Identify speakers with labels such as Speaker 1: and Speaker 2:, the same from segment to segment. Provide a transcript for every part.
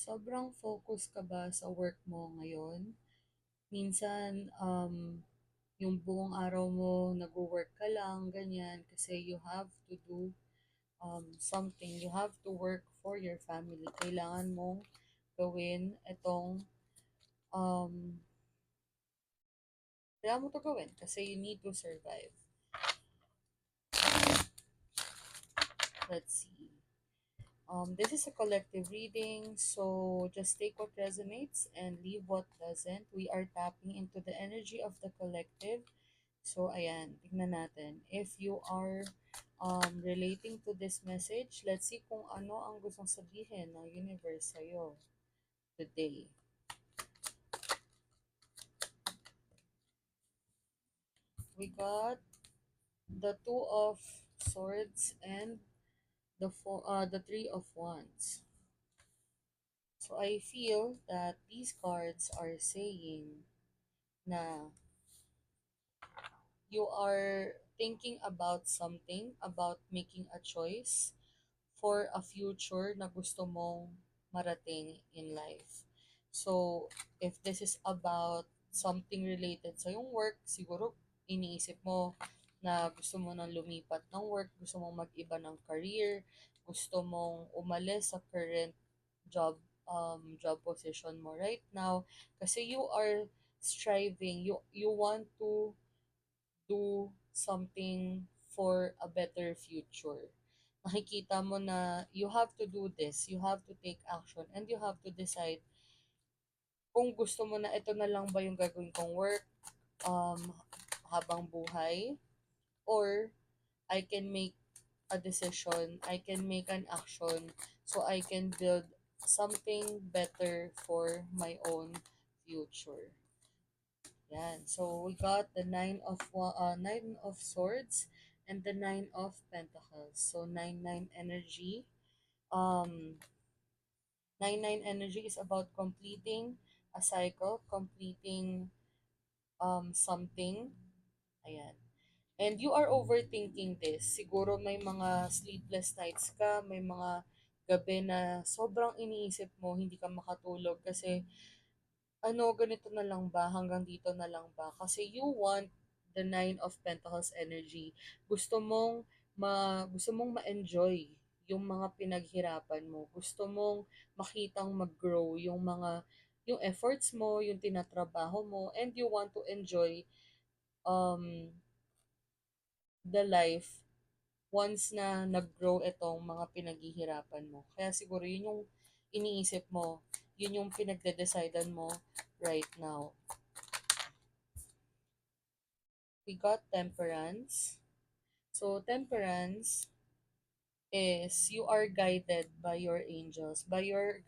Speaker 1: sobrang focus ka ba sa work mo ngayon? Minsan, yung buong araw mo, nag-work ka lang, ganyan, kasi you have to do something. You have to work for your family. Kailangan mong gawin itong, um, kailangan mo to gawin kasi you need to survive. Let's see. This is a collective reading, so just take what resonates and leave what doesn't. We are tapping into the energy of the collective. So, ayan, tignan natin. If you are relating to this message, let's see kung ano ang gustong sabihin ng universe sa'yo today. We got the Two of Swords and the Three of Wands. So, I feel that these cards are saying na you are thinking about something, about making a choice for a future na gusto mong marating in life. So, if this is about something related sa yung work, siguro iniisip mo na gusto mo nang lumipat ng work, gusto mong mag-iba ng career, gusto mong umalis sa current job job position mo right now kasi you are striving, you want to do something for a better future. Nakikita mo na you have to do this, you have to take action, and you have to decide kung gusto mo na ito na lang ba yung gagawin kong work um, habang buhay, or I can make a decision, I can make an action, so I can build something better for my own future. Yan. So we got the Nine of Swords and the Nine of Pentacles. So nine energy. Um, nine energy is about completing a cycle, completing something. Ayan. And you are overthinking this. Siguro may mga sleepless nights ka, may mga gabi na sobrang iniisip mo, hindi ka makatulog kasi ano, ganito na lang ba? Hanggang dito na lang ba? Kasi you want the Nine of Pentacles energy. Gusto mong ma-enjoy yung mga pinaghirapan mo. Gusto mong makitang mag-grow yung efforts mo, yung tinatrabaho mo, and you want to enjoy um the life once na nag-grow itong mga pinaghihirapan mo. Kaya siguro yun yung iniisip mo, yun yung pinagde-decidean mo right now. We got Temperance. So, Temperance is you are guided by your angels, by your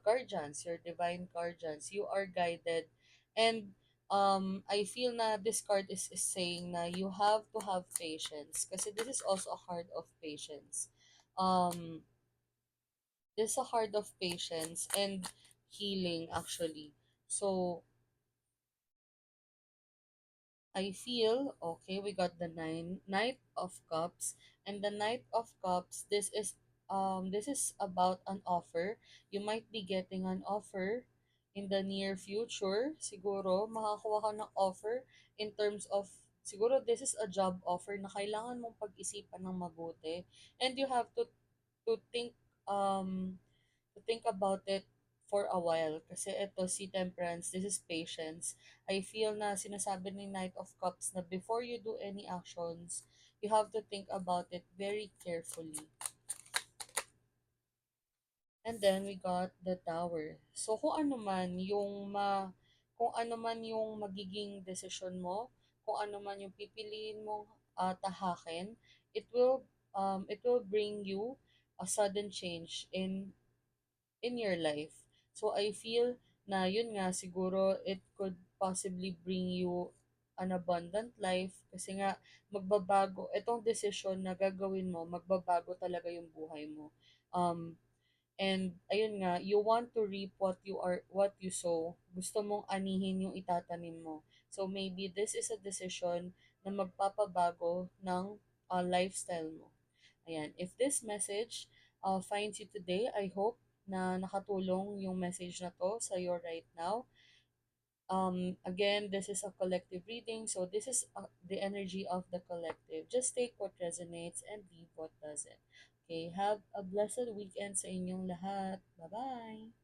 Speaker 1: guardians, your divine guardians. You are guided. And I feel na this card is saying na you have to have patience. Kasi this is also a card of patience. Um, this is a card of patience and healing actually. So, I feel okay. We got the Knight of Cups, and the Knight of Cups. This is about an offer. You might be getting an offer in the near future. Siguro makakuha ka ng offer in terms of siguro this is a job offer na kailangan mong pag-isipan ng mabuti, and you have to think about it for a while. Kasi ito, si Temperance, this is patience. I feel na sinasabi ni Knight of Cups na before you do any actions, you have to think about it very carefully. And then we got the Tower. So kung ano man yung magiging desisyon mo, kung ano man yung pipiliin mong tahakin, it will bring you a sudden change in your life. So I feel na yun nga siguro it could possibly bring you an abundant life kasi nga magbabago itong decision na gagawin mo, magbabago talaga yung buhay mo. And ayun nga, you want to reap what you sow. Gusto mong anihin yung itatanim mo. So maybe this is a decision na magpapabago ng lifestyle mo. Ayan. If this message finds you today, I hope na nakatulong yung message na to sa'yo right now. Again, this is a collective reading, so this is the energy of the collective. Just take what resonates and leave what doesn't. Okay, have a blessed weekend sa inyong lahat. Bye-bye!